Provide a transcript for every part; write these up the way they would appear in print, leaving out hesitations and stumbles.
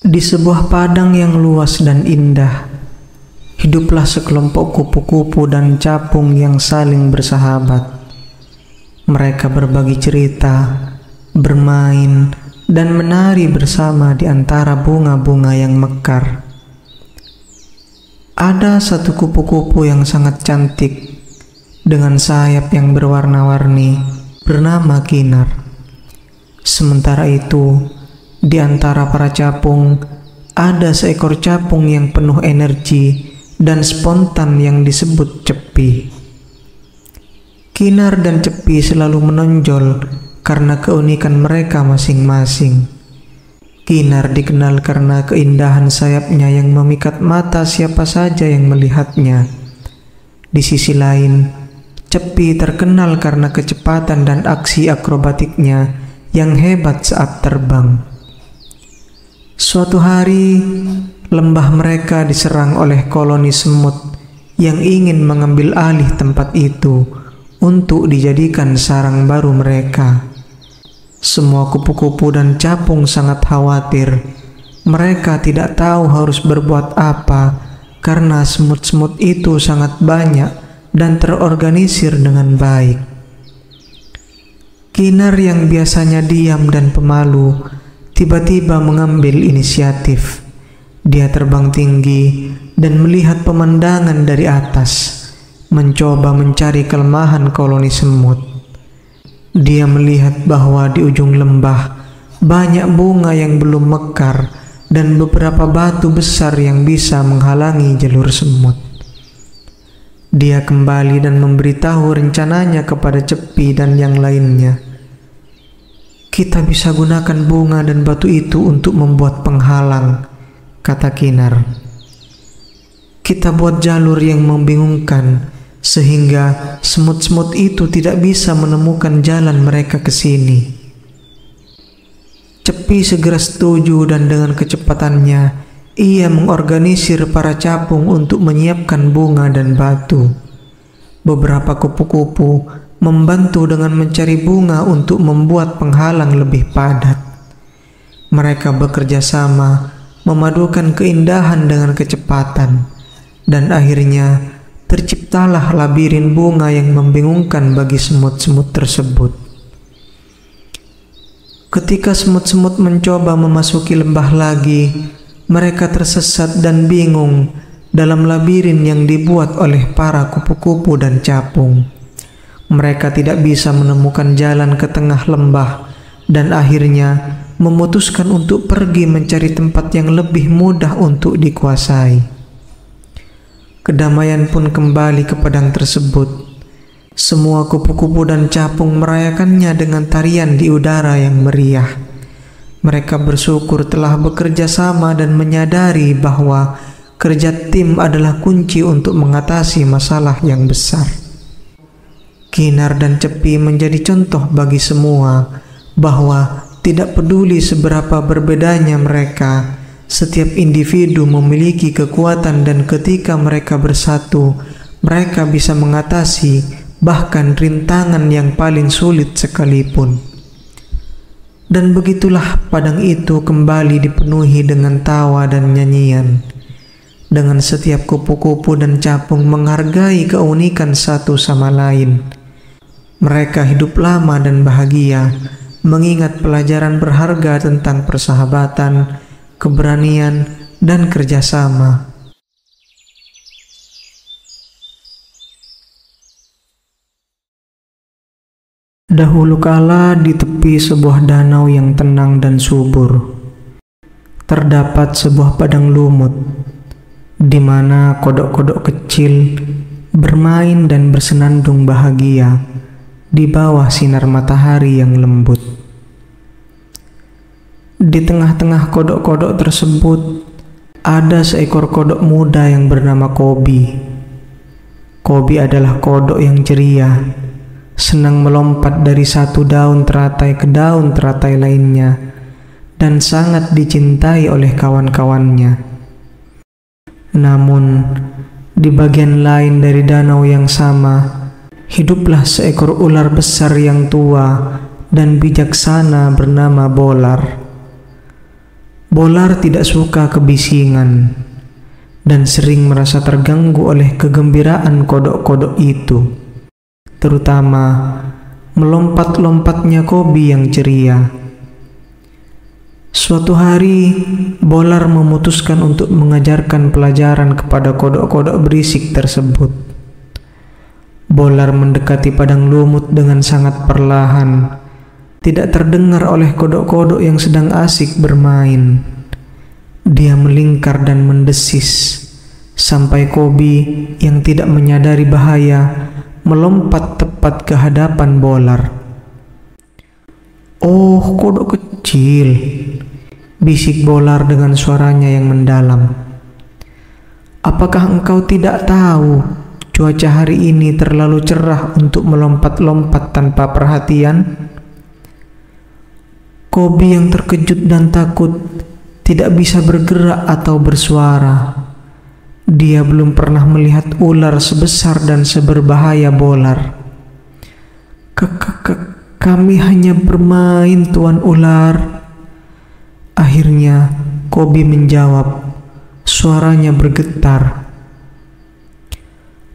Di sebuah padang yang luas dan indah, hiduplah sekelompok kupu-kupu dan capung yang saling bersahabat. Mereka berbagi cerita, bermain, dan menari bersama di antara bunga-bunga yang mekar. Ada satu kupu-kupu yang sangat cantik, dengan sayap yang berwarna-warni, bernama Kinar. Sementara itu, di antara para capung, ada seekor capung yang penuh energi dan spontan yang disebut Cepi. Kinar dan Cepi selalu menonjol karena keunikan mereka masing-masing. Kinar dikenal karena keindahan sayapnya yang memikat mata siapa saja yang melihatnya. Di sisi lain, Cepi terkenal karena kecepatan dan aksi akrobatiknya yang hebat saat terbang. Suatu hari, lembah mereka diserang oleh koloni semut yang ingin mengambil alih tempat itu untuk dijadikan sarang baru mereka. Semua kupu-kupu dan capung sangat khawatir. Mereka tidak tahu harus berbuat apa karena semut-semut itu sangat banyak dan terorganisir dengan baik. Kinar yang biasanya diam dan pemalu tiba-tiba mengambil inisiatif. Dia terbang tinggi dan melihat pemandangan dari atas, mencoba mencari kelemahan koloni semut. Dia melihat bahwa di ujung lembah banyak bunga yang belum mekar dan beberapa batu besar yang bisa menghalangi jalur semut. Dia kembali dan memberitahu rencananya kepada Cepi dan yang lainnya. Kita bisa gunakan bunga dan batu itu untuk membuat penghalang, kata Kinar. Kita buat jalur yang membingungkan, sehingga semut-semut itu tidak bisa menemukan jalan mereka ke sini. Cepi segera setuju dan dengan kecepatannya, ia mengorganisir para capung untuk menyiapkan bunga dan batu. Beberapa kupu-kupu membantu dengan mencari bunga untuk membuat penghalang lebih padat. Mereka bekerja sama, memadukan keindahan dengan kecepatan, dan akhirnya terciptalah labirin bunga yang membingungkan bagi semut-semut tersebut. Ketika semut-semut mencoba memasuki lembah lagi, mereka tersesat dan bingung dalam labirin yang dibuat oleh para kupu-kupu dan capung. Mereka tidak bisa menemukan jalan ke tengah lembah dan akhirnya memutuskan untuk pergi mencari tempat yang lebih mudah untuk dikuasai. Kedamaian pun kembali ke padang tersebut. Semua kupu-kupu dan capung merayakannya dengan tarian di udara yang meriah. Mereka bersyukur telah bekerja sama dan menyadari bahwa kerja tim adalah kunci untuk mengatasi masalah yang besar. Kinar dan Cepi menjadi contoh bagi semua bahwa tidak peduli seberapa berbedanya mereka, setiap individu memiliki kekuatan dan ketika mereka bersatu, mereka bisa mengatasi bahkan rintangan yang paling sulit sekalipun. Dan begitulah padang itu kembali dipenuhi dengan tawa dan nyanyian. Dengan setiap kupu-kupu dan capung menghargai keunikan satu sama lain. Mereka hidup lama dan bahagia, mengingat pelajaran berharga tentang persahabatan, keberanian, dan kerjasama. Dahulu kala di tepi sebuah danau yang tenang dan subur, terdapat sebuah padang lumut, di mana kodok-kodok kecil bermain dan bersenandung bahagia di bawah sinar matahari yang lembut. Di tengah-tengah kodok-kodok tersebut, ada seekor kodok muda yang bernama Kobi. Kobi adalah kodok yang ceria, senang melompat dari satu daun teratai ke daun teratai lainnya, dan sangat dicintai oleh kawan-kawannya. Namun, di bagian lain dari danau yang sama, hiduplah seekor ular besar yang tua dan bijaksana bernama Bolar. Bolar tidak suka kebisingan dan sering merasa terganggu oleh kegembiraan kodok-kodok itu, terutama melompat-lompatnya Kobi yang ceria. Suatu hari, Bolar memutuskan untuk mengajarkan pelajaran kepada kodok-kodok berisik tersebut. Bolar mendekati padang lumut dengan sangat perlahan, tidak terdengar oleh kodok-kodok yang sedang asik bermain. Dia melingkar dan mendesis, sampai Kobi yang tidak menyadari bahaya melompat tepat ke hadapan Bolar. "Oh, kodok kecil," bisik Bolar dengan suaranya yang mendalam. "Apakah engkau tidak tahu cuaca hari ini terlalu cerah untuk melompat-lompat tanpa perhatian?" Kobi yang terkejut dan takut tidak bisa bergerak atau bersuara. Dia belum pernah melihat ular sebesar dan seberbahaya Bolar. Kami hanya bermain, Tuan Ular." Akhirnya Kobi menjawab, suaranya bergetar.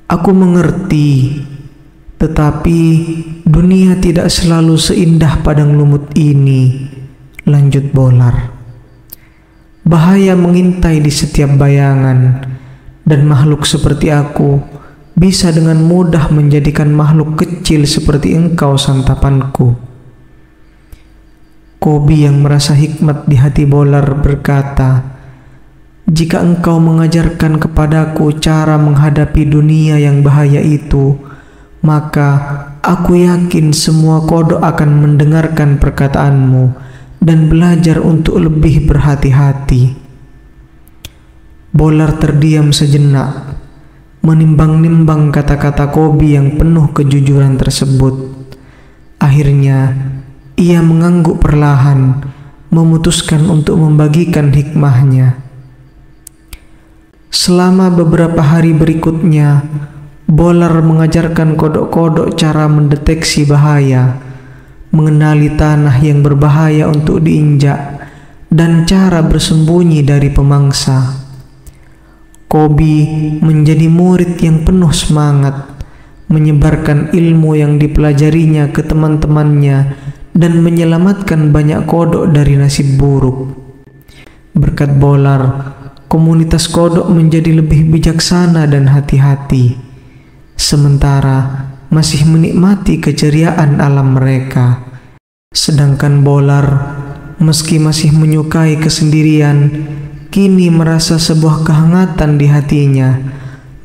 "Aku mengerti, tetapi dunia tidak selalu seindah padang lumut ini," lanjut Bolar. "Bahaya mengintai di setiap bayangan, dan makhluk seperti aku bisa dengan mudah menjadikan makhluk kecil seperti engkau santapanku." Kobi yang merasa hikmat di hati Bolar berkata, "Jika engkau mengajarkan kepadaku cara menghadapi dunia yang bahaya itu, maka aku yakin semua kodok akan mendengarkan perkataanmu dan belajar untuk lebih berhati-hati." Bolar terdiam sejenak, menimbang-nimbang kata-kata Kobi yang penuh kejujuran tersebut. Akhirnya, ia mengangguk perlahan, memutuskan untuk membagikan hikmahnya. Selama beberapa hari berikutnya, Bolar mengajarkan kodok-kodok cara mendeteksi bahaya, mengenali tanah yang berbahaya untuk diinjak, dan cara bersembunyi dari pemangsa. Kobi menjadi murid yang penuh semangat, menyebarkan ilmu yang dipelajarinya ke teman-temannya dan menyelamatkan banyak kodok dari nasib buruk. Berkat Bolar, komunitas kodok menjadi lebih bijaksana dan hati-hati, sementara masih menikmati keceriaan alam mereka. Sedangkan Bolar, meski masih menyukai kesendirian, kini merasa sebuah kehangatan di hatinya,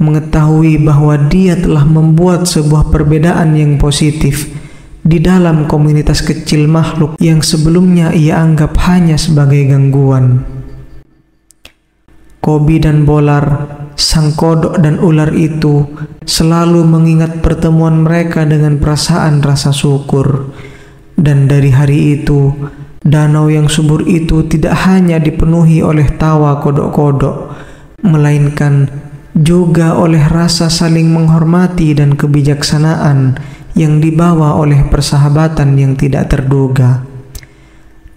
mengetahui bahwa dia telah membuat sebuah perbedaan yang positif di dalam komunitas kecil makhluk yang sebelumnya ia anggap hanya sebagai gangguan. Kobi dan Bolar, sang kodok dan ular itu, selalu mengingat pertemuan mereka dengan perasaan rasa syukur. Dan dari hari itu, danau yang subur itu tidak hanya dipenuhi oleh tawa kodok-kodok, melainkan juga oleh rasa saling menghormati dan kebijaksanaan yang dibawa oleh persahabatan yang tidak terduga.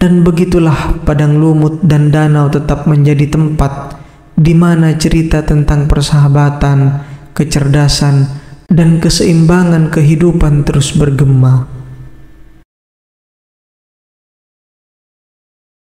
Dan begitulah padang lumut dan danau tetap menjadi tempat di mana cerita tentang persahabatan, kecerdasan, dan keseimbangan kehidupan terus bergema.